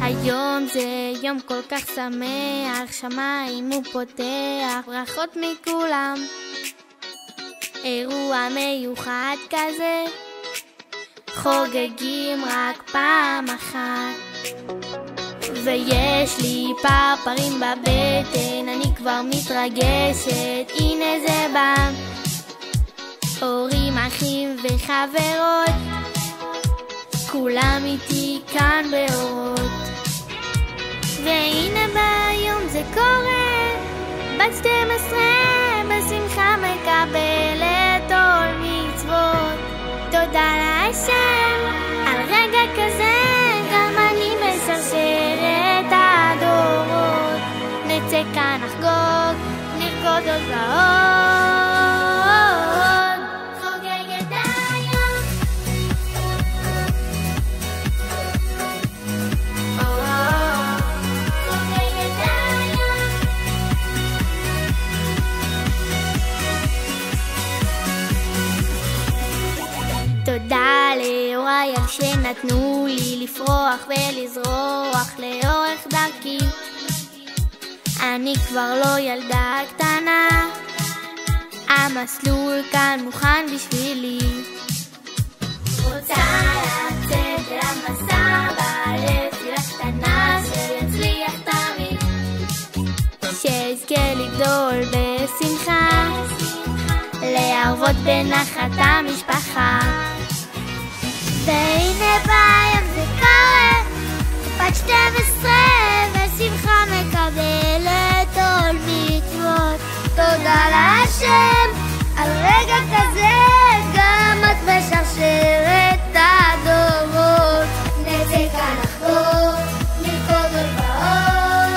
היום זה יום כל כך שמח, שמיים הוא פותח, ברכות מכולם. אירוע מיוחד כזה, חוגגים רק פעם אחת. ויש לי פרפרים בבטן, אני כבר מתרגשת, הנה זה בא. הורים, אחים וחברות, כולם איתי כאן באורות. והנה ביום זה קורה, בת 12 בשמחה מקבלת עול מצוות. תודה להשם על רגע כזה, גם אני בשרשרת הדורות. נצא כאן נחגוג, נרקוד עוד ועוד, חוגג את היום. חוגג את היום. תודה להוריי על שנתנו לי לפרוח ולזרוח לאורך דרכי. אני כבר לא ילדה קטנה, המסלול כאן מוכן בשבילי. רוצה לצאת למסע בלב, תפילה קטנה שיצליח תמיד, שאזכה לגדול בשמחה, להרבות בנחת המשפחה. והנה ביום זה קורה, בת 12 בשמחה מקבלת עול מצוות. תודה להשם על רגע כזה, גם את בשרשרת הדורות. נצא כאן נחגוג, נרקוד עוד ועוד,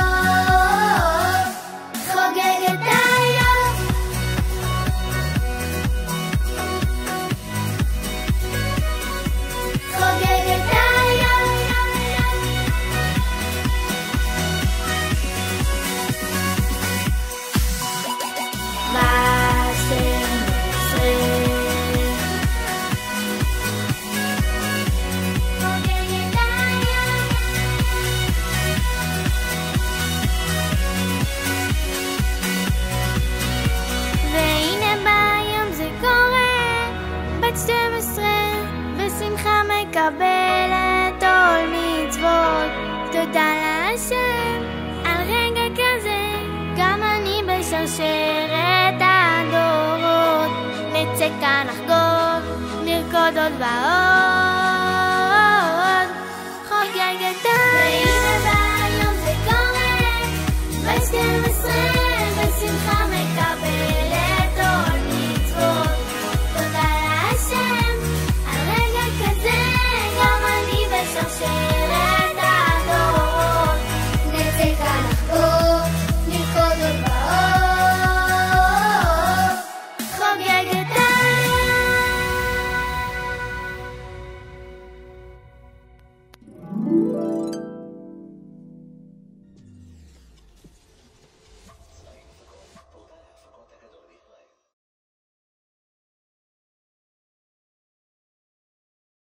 חוגג את היום. חוגג את היום. והנה ביום זה קורה, בת 12 בשמחה מקבלת עול מצוות. תודה להשם על רגע כזה, גם אני בשרשרת הדורות. נצא כאן נחגוג, נרקוד עוד ועוד, חוגג את היום. והנה ביום זה קורה, בת 12 בשמחה מקבלת